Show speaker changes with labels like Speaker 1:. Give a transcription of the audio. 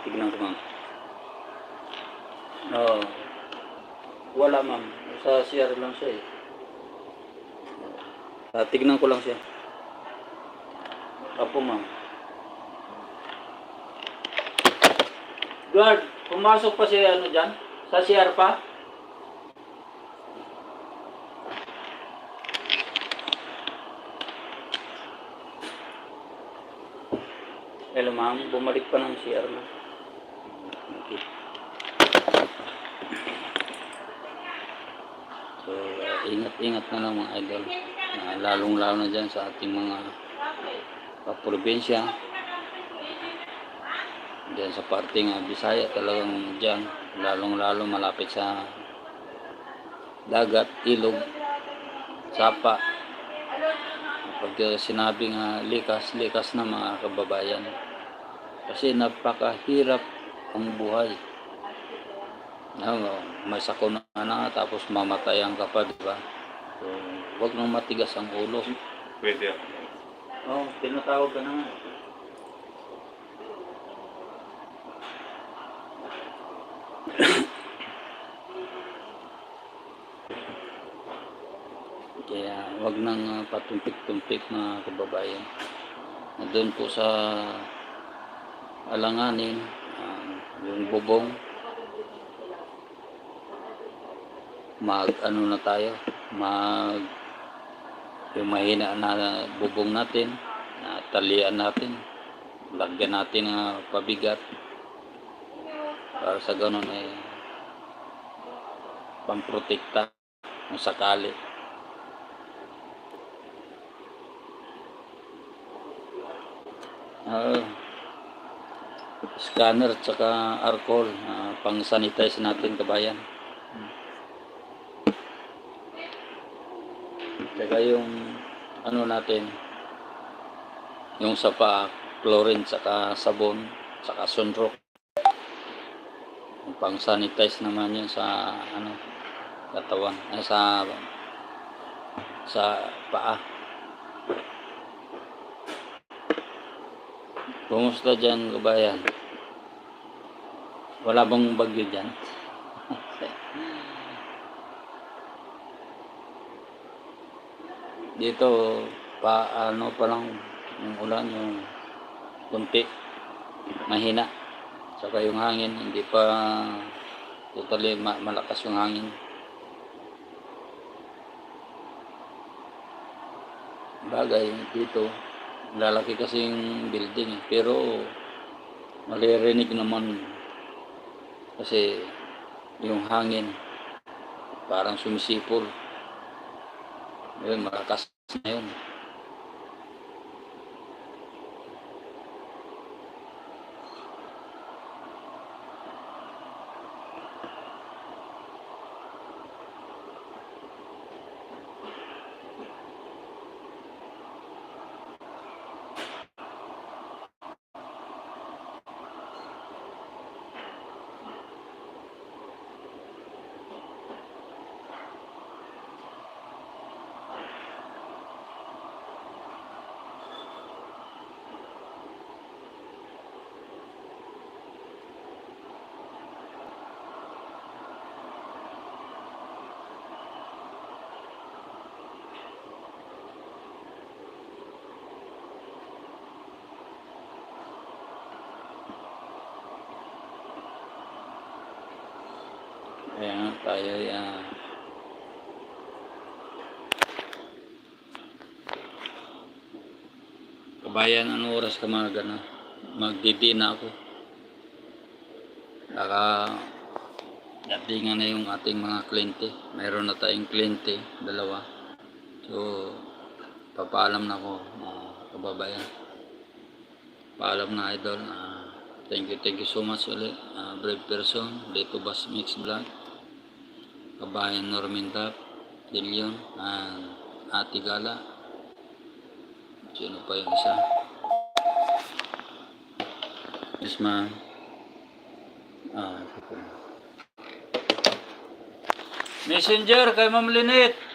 Speaker 1: Tignan ko, ma'am. Oo. Wala, ma'am. Sa CR lang siya eh. Tignan ko lang siya. Apo, ma'am. Guard, pumasok pa si ano dyan? Sa CR pa? Hello, ma'am. Bumalik pa ng CR na. Okay. So, ingat-ingat na lang mga idol. Lalong-lalo na dyan sa ating mga probinsya. Diyan sa parting Bisaya talagang dyan. Lalong-lalo malapit sa dagat, ilog, sapa. Pag sinabing likas na mga kababayan. Kasi napakahirap ang buhay. May sakuna na tapos mamatayan ka pa, di ba? So, wag nang matigas ang ulo.
Speaker 2: Pwede ako.
Speaker 1: Oo, tinatawag ka na nga. Kaya wag nang patumpik-tumpik mga kababayan. Doon po sa alanganin, yung bubong, ano na tayo, yung mahina na bubong natin, talian natin, lagyan natin ng pabigat para sa ganun ay pamprotekta kung sakali. Scanner at saka alcohol, pang sanitize natin kabayan. Saka yung ano natin, yung sa paa, chlorine saka sabon saka sunrock. Pang sanitize naman yun sa ano, katawan, sa paa. Kumusta dyan kabayan? Wala bang bagyo dyan? Dito ano pa lang yung ulan, yung kunti, mahina. Saka yung hangin, hindi pa totally malakas yung hangin. Bagay dito, lalaki kasi yung building pero maririnig naman kasi yung hangin parang sumisipol. Yun, malakas na yun. Kaya tayo kabayan, ano oras ka magdidi na ako. Datingan na yung ating mga kliyente. Mayroon na tayong kliyente, 2. So papaalam na ako kababayan. Paalam na idol. Thank you so much ulit. Brave person, Leto Bass Mix Vlog, kabayan Norminda, Dilion, Ate Gala. Sino pa yung isa? Yes, ma'am. Messenger kay Ma'am Lynette.